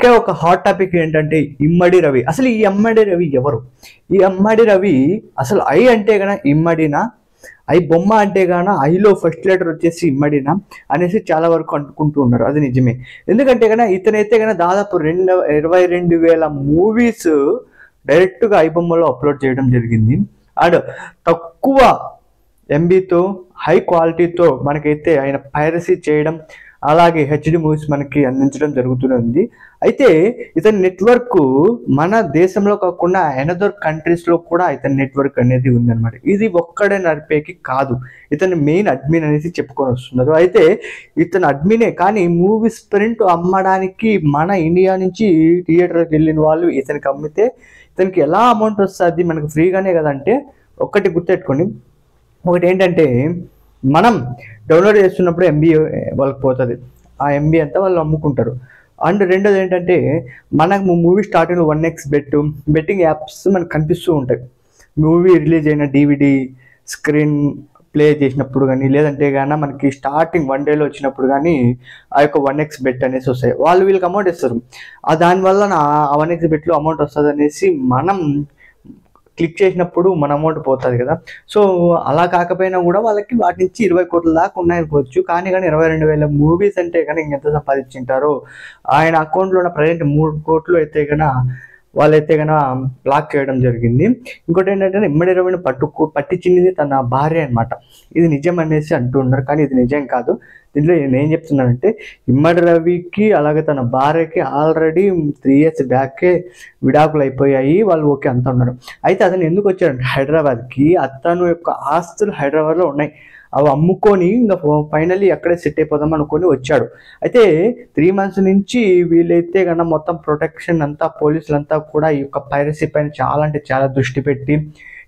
ఒకే ఒక hot topic ఏంటంటే ఇమ్మడి రవి. అసలు ఈ ఇమ్మడి రవి ఎవరు? ఈ ఇమ్మడి రవి అసలు ఐ అంటే గన ఇమ్మడినా, ఐ బొమ్మ అంటే గాన ఐలో ఫస్ట్ లెటర్ వచ్చేసి ఇమ్మడినా అనేసి చాలా వరకు అనుకుంటూ ఉన్నారు. అది నిజమే. ఎందుకంటే గన ఇతనైతే గన దాదాపు 22,000 మూవీస్ డైరెక్ట్గా ఐ బొమ్మలో అప్లోడ్ చేయడం జరిగింది. అండ్ తక్కువ ఎంబీతో హై క్వాలిటీతో మనకైతే ఆయన పైరసీ చేయడం, అలాగే హెచ్డి మూవీస్ మనకి అందించడం జరుగుతుంది. అయితే ఇతని నెట్వర్క్ మన దేశంలో కాకుండా అనదర్ కంట్రీస్లో కూడా ఇతని నెట్వర్క్ అనేది ఉందన్నమాట. ఇది ఒక్కడే నడిపేకి కాదు, ఇతని మెయిన్ అడ్మిన్ అనేసి చెప్పుకొని వస్తున్నారు. అయితే ఇతను అడ్మినే కానీ మూవీస్ ప్రింట్ అమ్మడానికి మన ఇండియా నుంచి థియేటర్కి వెళ్ళిన వాళ్ళు ఇతనికి అమ్మితే ఇతనికి ఎలా అమౌంట్ వస్తుంది? మనకు ఫ్రీగానే కదంటే ఒక్కటి గుర్తెట్టుకోండి. ఒకటి ఏంటంటే మనం డౌన్లోడ్ చేస్తున్నప్పుడు ఎంబీ వాళ్ళకి పోతుంది, ఆ ఎంబీ అంతా వాళ్ళు అమ్ముకుంటారు. అండ్ రెండోది ఏంటంటే మనకు మూవీ స్టార్టింగ్లో 1x బెట్టింగ్ యాప్స్ మనకు కనిపిస్తూ ఉంటాయి. మూవీ రిలీజ్ అయిన DVD స్క్రీన్ ప్లే చేసినప్పుడు కానీ, లేదంటే కానీ మనకి స్టార్టింగ్ 1 డేలో వచ్చినప్పుడు కానీ ఆ యొక్క 1x బెట్ అనేసి వస్తాయి. వాళ్ళు వీళ్ళకి అమౌంట్ ఇస్తారు. దానివల్ల ఆ 1x బెట్లో అమౌంట్ వస్తుంది అనేసి మనం క్లిక్ చేసినప్పుడు మన అమౌంట్ పోతుంది కదా. సో అలా కాకపోయినా కూడా వాళ్ళకి వాటి నుంచి 20 కోట్ల దాకా ఉన్నాయనుకోవచ్చు. కానీ 22,000 మూవీస్ అంటే కానీ ఇంకెంత సంపాదించుంటారో. ఆయన అకౌంట్లో ఉన్న ప్రజెంట్ 3 కోట్లు అయితే కన్నా వాళ్ళైతే కన్నా బ్లాక్ చేయడం జరిగింది. ఇంకోటి ఏంటంటే ఇమ్మడి రవిని పట్టించింది తన భార్య అనమాట. ఇది నిజం అనేసి అంటూ ఉన్నారు, కానీ ఇది నిజం కాదు. దీంట్లో నేను ఏం చెప్తున్నానంటే ఇమ్మడి రవికి అలాగే తన భార్యకి ఆల్రెడీ 3 years బ్యాకే విడాకులు అయిపోయాయి. వాళ్ళు ఓకే అంతా ఉన్నారు. అయితే అతను ఎందుకు వచ్చాడంటే హైదరాబాద్కి, అతను యొక్క ఆస్తులు హైదరాబాద్లో ఉన్నాయి. అవి అమ్ముకొని ఇంకా ఫైనల్లీ ఎక్కడే సెట్ అయిపోదాం అనుకొని వచ్చాడు. అయితే 3 months నుంచి వీళ్ళైతే కన్నా మొత్తం ప్రొటెక్షన్ అంతా పోలీసులంతా కూడా ఈ యొక్క పైరసీ పైన చాలా అంటే చాలా దృష్టి పెట్టి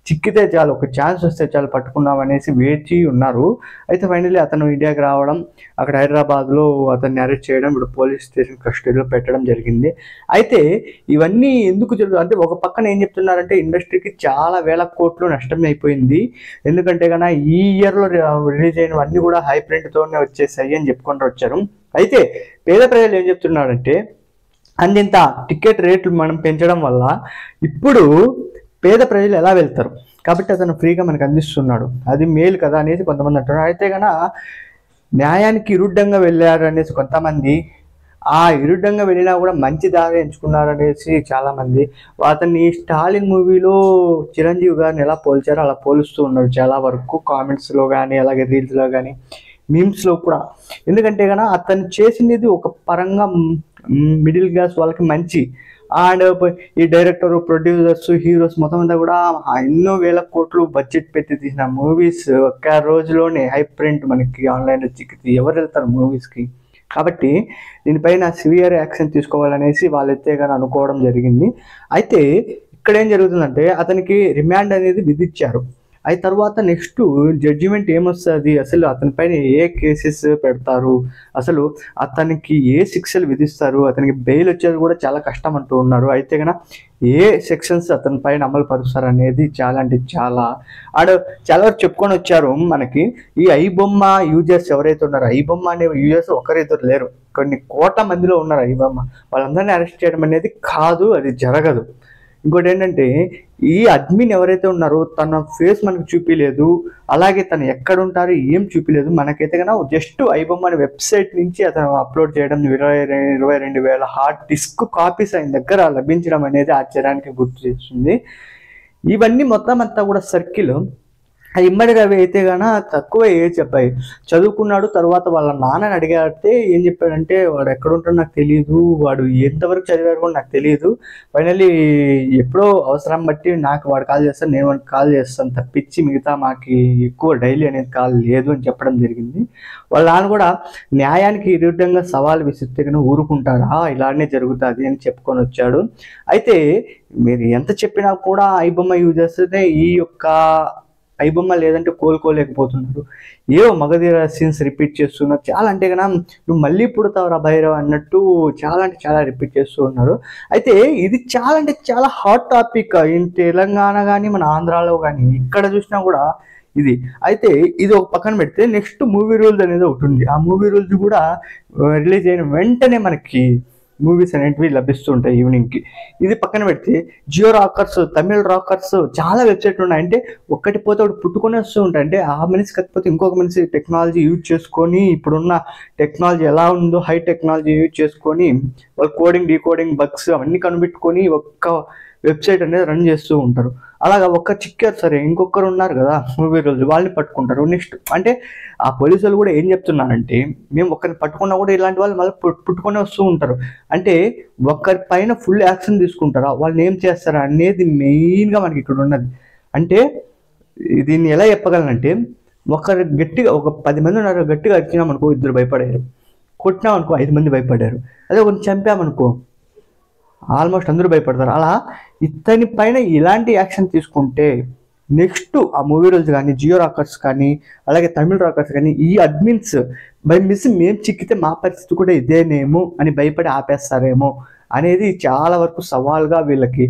చిక్కితే చాలు, ఒక ఛాన్స్ వస్తే చాలు పట్టుకున్నాం అనేసి వేచి ఉన్నారు. అయితే ఫైనల్లీ అతను ఇండియాకి రావడం, అక్కడ హైదరాబాద్లో అతన్ని అరెస్ట్ చేయడం, ఇప్పుడు పోలీస్ స్టేషన్ కస్టడీలో పెట్టడం జరిగింది. అయితే ఇవన్నీ ఎందుకు జరుగుతుంది అంటే ఒక పక్కన ఏం చెప్తున్నారంటే ఇండస్ట్రీకి చాలా వేల కోట్లు నష్టం అయిపోయింది. ఎందుకంటే కన్నా ఈ ఇయర్లో రిలీజ్ అయినవన్నీ కూడా హై ప్రింట్తోనే వచ్చేసాయి అని చెప్పుకుంటూ వచ్చారు. అయితే పేద ప్రజలు ఏం చెప్తున్నారంటే అందింత టికెట్ రేట్లు మనం పెంచడం వల్ల ఇప్పుడు పేద ప్రజలు ఎలా వెళ్తారు కాబట్టి అతను ఫ్రీగా మనకు అందిస్తున్నాడు, అది మేలు కదా అనేసి కొంతమంది అంటున్నారు. అయితే కన్నా న్యాయానికి విరుద్ధంగా వెళ్ళారు అనేసి కొంతమంది, ఆ విరుద్ధంగా వెళ్ళినా కూడా మంచి దారి ఎంచుకున్నారు అనేసి చాలామంది. అతన్ని స్టాలిన్ మూవీలో చిరంజీవి గారిని ఎలా పోల్చారో అలా పోలుస్తూ ఉన్నారు చాలా వరకు కామెంట్స్లో కానీ, అలాగే రీల్స్లో కానీ, మీమ్స్లో కూడా. ఎందుకంటే కన్నా అతను చేసినది ఒక పరంగా మిడిల్ క్లాస్ వాళ్ళకి మంచి. అండ్ ఈ డైరెక్టర్, ప్రొడ్యూసర్స్, హీరోస్ మొత్తం అంతా కూడా ఎన్నో వేల కోట్లు బడ్జెట్ పెట్టి తీసిన మూవీస్ ఒక్క రోజులోనే హై ప్రింట్ మనకి ఆన్లైన్లో చిక్కితే ఎవరు వెళ్తారు మూవీస్కి? కాబట్టి దీనిపైన సివియర్ యాక్షన్ తీసుకోవాలనేసి వాళ్ళైతే కానీ అనుకోవడం జరిగింది. అయితే ఇక్కడ ఏం జరుగుతుందంటే అతనికి రిమాండ్ అనేది విధించారు. అయిన తర్వాత నెక్స్ట్ జడ్జిమెంట్ ఏమొస్తుంది, అసలు అతని పైన ఏ కేసెస్ పెడతారు, అసలు అతనికి ఏ శిక్షలు విధిస్తారు, అతనికి బెయిల్ వచ్చేది కూడా చాలా కష్టం అంటూ ఉన్నారు. అయితే కన్నా ఏ సెక్షన్స్ అతని పైన అమలు పరుస్తారు అనేది చాలా అంటే చాలా చాలా వరకు చెప్పుకొని వచ్చారు. మనకి ఈ ఐ బొమ్మ యూజర్స్ ఎవరైతే ఉన్నారో, ఐ బొమ్మ అనే యూజర్స్ ఒకరిద్దరు లేరు, కొన్ని కోట్ల మందిలో ఉన్నారు ఐ బొమ్మ. వాళ్ళందరినీ అరెస్ట్ చేయడం అనేది కాదు, అది జరగదు. ఇంకోటి ఏంటంటే ఈ అడ్మిన్ ఎవరైతే ఉన్నారో తన ఫేస్ మనకు చూపించలేదు, అలాగే తను ఎక్కడ ఉంటారో ఏం చూపించలేదు. మనకైతే కన్నా జస్ట్ ఐ బొమ్మ అనే వెబ్సైట్ నుంచి అతను అప్లోడ్ చేయడం 22,000 హార్డ్ డిస్క్ కాపీస్ ఆయన దగ్గర లభించడం అనేది ఆశ్చర్యానికి గుర్తు చేస్తుంది. ఇవన్నీ మొత్తం అంతా కూడా సర్కిల్. ఇమ్మడి రవి అయితే కన్నా తక్కువ ఏజ్ అబ్బాయి, చదువుకున్నాడు. తర్వాత వాళ్ళ నాన్నని అడిగాడితే ఏం చెప్పాడంటే వాడు ఎక్కడ ఉంటాడో నాకు తెలియదు, వాడు ఎంతవరకు చదివారు కూడా నాకు తెలియదు, ఫైనల్లీ ఎప్పుడో అవసరం బట్టి నాకు వాడు కాల్ చేస్తాను, నేను వాడికి కాల్ చేస్తాను తప్పించి మిగతా మాకు ఎక్కువ డైలీ అనేది కాల్ లేదు అని చెప్పడం జరిగింది. వాళ్ళ నాన్న కూడా న్యాయానికి విరుద్ధంగా సవాల్ విసిరితే కన్నా ఊరుకుంటారా, ఇలానే జరుగుతుంది అని చెప్పుకొని వచ్చాడు. అయితే మీరు ఎంత చెప్పినా కూడా ఐ బొమ్మ యూజర్స్ ఈ యొక్క ఐ బొమ్మ లేదంటే కోలుకోలేకపోతున్నారు. ఏవో మగధీర సీన్స్ రిపీట్ చేస్తున్నారు. చాలా అంటే కన్నా నువ్వు మళ్ళీ పుడతావురా భైరవ్ అన్నట్టు చాలా అంటే చాలా రిపీట్ చేస్తూ ఉన్నారు. అయితే ఇది చాలా అంటే చాలా హాట్ టాపిక్ ఇన్ తెలంగాణ కానీ మన ఆంధ్రాలో కానీ ఇక్కడ చూసినా కూడా ఇది. అయితే ఇది ఒక పక్కన పెడితే నెక్స్ట్ మూవీ రూల్స్ అనేది ఒకటి ఉంది. ఆ మూవీ రూల్స్ కూడా రిలీజ్ అయిన వెంటనే మనకి మూవీస్ అనేటివి లభిస్తూ ఉంటాయి ఈవినింగ్కి. ఇది పక్కన పెడితే జియో రాకర్స్, తమిళ రాకర్స్ చాలా వెబ్సైట్లు ఉన్నాయి. అంటే ఒక్కటి పోతే ఒకటి పుట్టుకొని వస్తూ ఉంటాయి. అంటే ఆ మనిషి కాకపోతే ఇంకొక మనిషి టెక్నాలజీ యూజ్ చేసుకొని, ఇప్పుడున్న టెక్నాలజీ ఎలా ఉందో హై టెక్నాలజీ యూజ్ చేసుకొని వాళ్ళు కోడింగ్, డీకోడింగ్, బగ్స్ అవన్నీ కనిపెట్టుకొని ఒక్క వెబ్సైట్ అనేది రన్ చేస్తూ ఉంటారు. అలాగా ఒక్క చిక్కారు సరే, ఇంకొకరు ఉన్నారు కదా మూవీ రోజు, వాళ్ళని పట్టుకుంటారు. నెక్స్ట్ అంటే ఆ పోలీసులు కూడా ఏం చెప్తున్నారంటే, మేము ఒకరిని పట్టుకున్నా కూడా ఇలాంటి వాళ్ళు మళ్ళీ పుట్టుకొని వస్తూ ఉంటారు. అంటే ఒకరి పైన ఫుల్ యాక్షన్ తీసుకుంటారా, వాళ్ళని ఏం చేస్తారా అనేది మెయిన్గా మనకి ఇక్కడ ఉన్నది. అంటే దీన్ని ఎలా చెప్పగలనంటే, ఒకరు గట్టిగా ఒక 10 మంది ఉన్నారు, గట్టిగా అరిచినామనుకో 2 భయపడారు, కొట్టినామనుకో 5 మంది భయపడ్డారు. అదే ఒకరిని చంపామనుకో ఆల్మోస్ట్ అందరూ భయపడతారు. అలా ఇతని పైన ఇలాంటి యాక్షన్ తీసుకుంటే నెక్స్ట్ ఆ మూవీ రోజు కానీ, జియో రాకర్స్ కానీ, అలాగే తమిళ రాకర్స్ కానీ, ఈ అడ్మిన్స్ బై మిస్ మేము చిక్కితే మా పరిస్థితి కూడా ఇదేనేమో అని భయపడి ఆపేస్తారేమో అనేది చాలా వరకు సవాల్గా వీళ్ళకి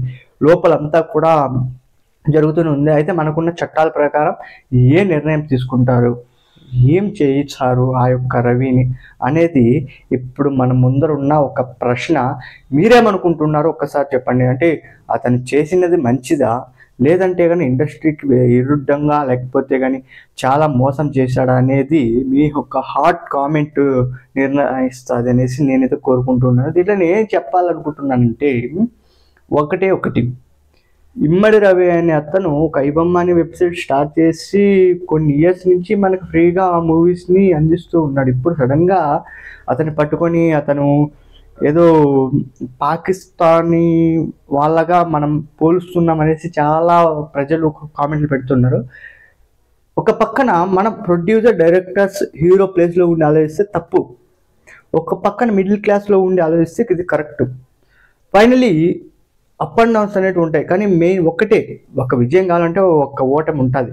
లోపలంతా కూడా జరుగుతూనే ఉంది. అయితే మనకున్న చట్టాల ప్రకారం ఏ నిర్ణయం తీసుకుంటారు, ఏం చేయించారు ఆ యొక్క రవిని అనేది ఇప్పుడు మన ముందర ఉన్న ఒక ప్రశ్న. మీరేమనుకుంటున్నారో ఒక్కసారి చెప్పండి. అంటే అతను చేసినది మంచిదా, లేదంటే కానీ ఇండస్ట్రీకి విరుద్ధంగా, లేకపోతే కానీ చాలా మోసం చేశాడా అనేది మీ యొక్క హాట్ కామెంట్ నిర్ణయిస్తుంది అనేసి నేనైతే కోరుకుంటున్నాను. దీంట్లో నేను ఏం చెప్పాలనుకుంటున్నానంటే ఒకటి, ఇమ్మడి రవి అనే అతను ఒక ఐబొమ్మ అనే వెబ్సైట్ స్టార్ట్ చేసి కొన్ని ఇయర్స్ నుంచి మనకు ఫ్రీగా ఆ మూవీస్ని అందిస్తూ ఉన్నాడు. ఇప్పుడు సడన్గా అతన్ని పట్టుకొని అతను ఏదో పాకిస్తానీ వాళ్ళగా మనం పోలుస్తున్నాం అనేసి చాలా ప్రజలు కామెంట్లు పెడుతున్నారు. ఒక పక్కన మన ప్రొడ్యూసర్, డైరెక్టర్స్, హీరో ప్లేస్లో ఉండి ఆలోచిస్తే తప్పు, ఒక పక్కన మిడిల్ క్లాస్లో ఉండి ఆలోచిస్తే ఇది correct. Finally up and downs అనేవి ఉంటాయి, కానీ మెయిన్ ఒకటే, ఒక విజయం కావాలంటే ఒక ఓటమి ఉంటుంది.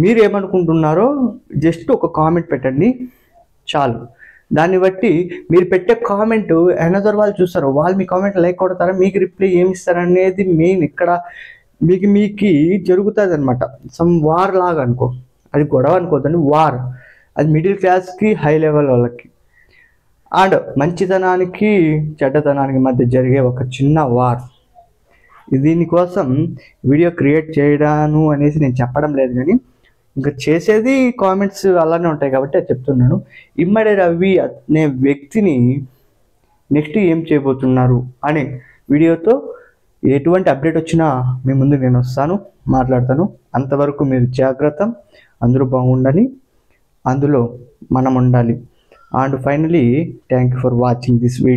మీరు ఏమనుకుంటున్నారో జస్ట్ ఒక కామెంట్ పెట్టండి చాలు. దాన్ని బట్టి మీరు పెట్టే కామెంట్ అనదర్ వాళ్ళు చూస్తారు, వాళ్ళు మీ కామెంట్ లైక్ కొడతారా, మీకు రిప్లై ఏమి ఇస్తారనేది మెయిన్ ఇక్కడ మీకు జరుగుతుంది అనమాట. సమ్ వార్ లాగా అనుకో, అది గొడవ అనుకోద్దండి, వార్. అది మిడిల్ క్లాస్కి, హై లెవెల్ వాళ్ళకి అండ్ మంచితనానికి చెడ్డతనానికి మధ్య జరిగే ఒక చిన్న వార్. దీనికోసం వీడియో క్రియేట్ చేయడాను అనేసి నేను చెప్పడం లేదు, కానీ ఇంకా చేసేది కామెంట్స్ అలానే ఉంటాయి కాబట్టి అది చెప్తున్నాను. ఇమ్మడి రవి అనే వ్యక్తిని నెక్స్ట్ ఏం చేయబోతున్నారు అనే వీడియోతో ఎటువంటి అప్డేట్ వచ్చినా మీ ముందు నేను వస్తాను, మాట్లాడతాను. అంతవరకు మీరు జాగ్రత్త, అందరూ బాగుండాలి, అందులో మనం ఉండాలి. And finally thank you for watching this video.